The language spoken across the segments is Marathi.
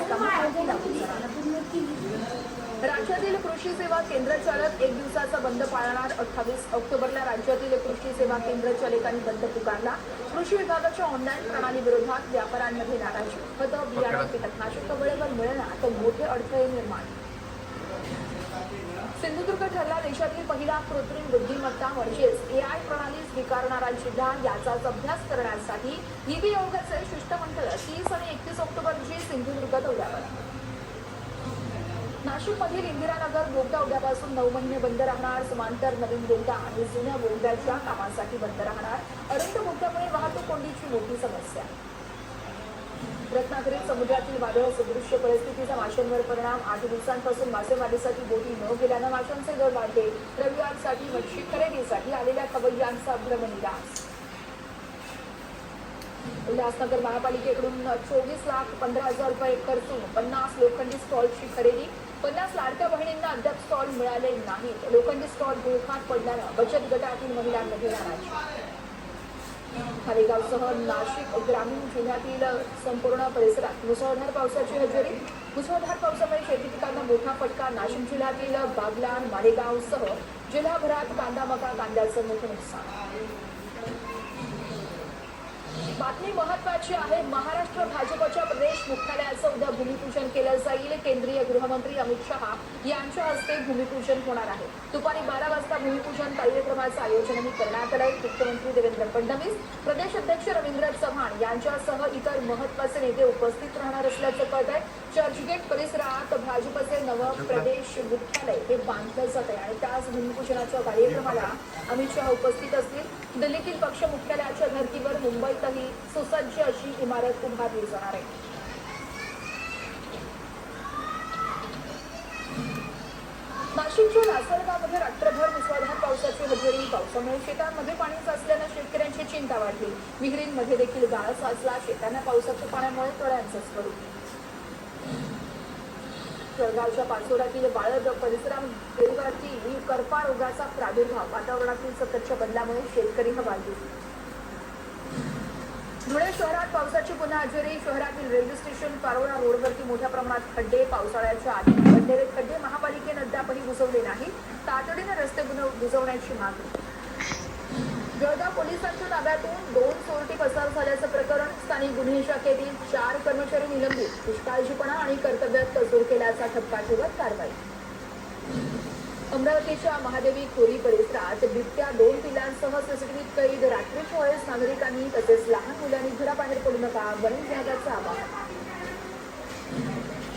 कामामध्ये लागू झाला. राज्यातील कृषी सेवा केंद्र चालक 1 दिवसाचा बंद पाळणार. 28 ऑक्टोबरला राज्यातील कृषी सेवा केंद्र चालकांनी बंद पुकारला. कृषी विभागाच्या ऑनलाईन प्रणाली विरोधात व्यापाऱ्यांमध्ये नाराजी. खतं, बियाणे, कीटकनाशक वेळेवर मिळणार तर मोठे अडथळे निर्माण. सिंधुदुर्ग ठरला देशातील पहिला कृत्रिम बुद्धिमत्ता म्हणजेच AI प्रणाली स्वीकारणारा जिल्हा. याचाच अभ्यास करण्यासाठी नीती आयोगाचे शिष्टमंडळ 30 आणि 31 ऑक्टोबर रोजी सिंधुदुर्ग दौऱ्यावर. नाशिकमधील इंदिरानगर बोगदा उद्यापासून 9 महिने बंद राहणार. समांतर नवीन बोगदा आणि जुन्या बोगद्याच्या कामासाठी बंद राहणार. अरुंद बोगद्यामुळे वाहतूक कोंडीची मोठी समस्या. रत्नागिरीत समुद्रातील वादळ सदृश्य परिस्थितीचा माशांवर परिणाम. 8 दिवसांपासून मासेमारीसाठी बोटी न गेल्यानं माशांचे दर वाढले. रविवारसाठी मच्छी खरेदीसाठी आलेल्या खवय्यांचा भ्रमनिरास. उल्हासनगर महापालिकेकडून 24,15,000 रुपये खर्चून 50 लोखंडी स्टॉलची खरेदी. 50 लाडक्या बहिणींना अद्याप स्टॉल मिळाले नाहीत. लोखंडी स्टॉल धोक्यात पडल्यानं बचत गटातील महिलांमध्ये नाराजी. खालेगावसह नाशिक ग्रामीण जिल्ह्यातील संपूर्ण परिसरात मुसळधार पावसाची हजेरी. मुसळधार पावसामुळे शेती पिकांना मोठा फटका. नाशिक जिल्ह्यातील बागलाण, मालेगावसह जिल्हाभरात कांदा, मका, कांद्याचं मोठं नुकसान. बातमी महत्वाची आहे. महाराष्ट्र भाजपच्या प्रदेश मुख्यालयाचं उद्या भूमिपूजन केलं जाईल. केंद्रीय गृहमंत्री अमित शहा यांच्या हस्ते भूमिपूजन होणार आहे. दुपारी 12 वाजता भूमिपूजन कार्यक्रमाचं आयोजनही करण्यात आलंय. मुख्यमंत्री देवेंद्र फडणवीस, प्रदेश अध्यक्ष रवींद्र चव्हाण यांच्यासह इतर महत्वाचे नेते उपस्थित राहणार असल्याचं कळत आहे. चर्चगेट परिसरात भाजपचे नवं प्रदेश मुख्यालय हे बांधलं जात आहे आणि त्याच भूमिपूजनाच्या कार्यक्रमाला अमित शहा उपस्थित असतील. दिल्लीतील पक्ष मुख्यालयाच्या धर्तीवर मुंबईतही सुसज्ज अशी इमारत उभारली जाणार आहे. नाशिकच्या लासलगावमध्ये रात्रभर मुसळधार पावसाची हजेरी. पावसामुळे शेतांमध्ये पाणी साचल्यानं शेतकऱ्यांची चिंता वाढली. विहिरींमध्ये देखील गाळ साचला. शेतांना पावसाच्या पाण्यामुळे तळ्यांचं स्वरूप. जळगावच्या पाचोऱ्यातील बाळद परिसरातील करपा रोगाचा प्रादुर्भाव. वातावरणातील सततच्या बदलामुळे शेतकरी हवालदिल. धुळे शहरात पावसाची पुन्हा हजेरी. शहरातील रेल्वे स्टेशन पारोळा रोडवरती मोठ्या प्रमाणात खड्डे. पावसाळ्याच्या आधी पडलेले खड्डे महापालिकेने अद्यापही बुजवले नाही. तातडीने रस्ते बुजवण्याची मागणी. जळगाव पोलिसांच्या ताब्यातून 2 चोरटी पसार झाल्याचं प्रकरण. स्थानिक गुन्हे शाखेतील 4 कर्मचारी निलंबित. निष्काळजीपणा आणि कर्तव्यात कसूर केल्याचा ठपका ठेवत कारवाई. अमरावतीच्या महादेवी खोरी परिसरात बिबट्या 2 पिलांसह सीसीटीव्हीत कैद. रात्रीच्या वेळेस नागरिकांनी तसेच लहान मुलांनी घराबाहेर पडू नका, वन विभागाचं आवाहन.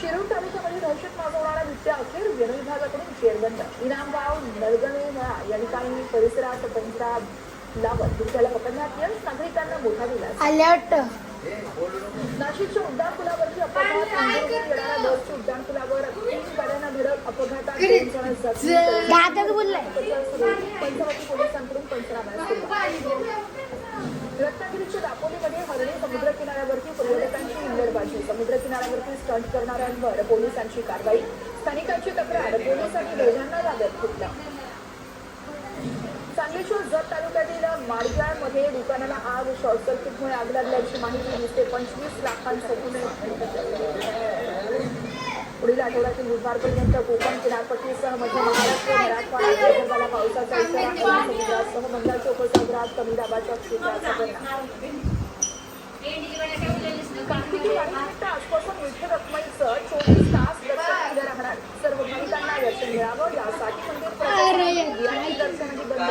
शिरूर तालुक्यामध्ये दहशत माजवणारा बिबट्या अखेर वन विभागाकडून जेरबंद. इनामगाव, नळगणेमळा या ठिकाणी परिसरात पंजरा लावत बिबट्याला पकडण्यात यश. नागरिकांना मोठा दिलासा. नाशिकच्या उड्डाणपुलावरची अपघात. येणाऱ्या बसच्या उड्डाणपुलावर 3 गाड्यांना धडक. अपघातात 2 जण जखमी. पंचवटी पोलिसांकडून पंचनामा सुरू. रत्नागिरीच्या दापोलीमध्ये हरणी समुद्र किनाऱ्यावरती पर्यटकांची हुल्लडबाजी. समुद्र किनाऱ्यावरती स्टंट करणाऱ्यांवर पोलिसांची कारवाई. स्थानिकांची तक्रार. पोलिसांनी दोघांना ताब्यात घेतलं. सांगलीच्या जत तालुक्यातील माडग्यामध्ये दुकानाला आग. शॉर्ट सर्किटमुळे आग लागल्याची माहिती. नुसते 25 लाखांचं. पुढील आठवड्यातील बुधवारपर्यंत कोकण किनारपट्टीसह मध्य महाराष्ट्र, मराठवाडा, विदर्भाला पावसाचा इशारा. समुद्रासह बंगालच्या उपसागरात कमी दाबाच्या क्षेत्राचा परिणाम. कार्तिकी वारीनिमित्त आजपासून विठ्ठल रखुमाईचं 24 तास दर्शन उभे राहणार. सर्व भाविकांना दर्शन मिळावं यासाठी मंदिर दर्शनाची बंद.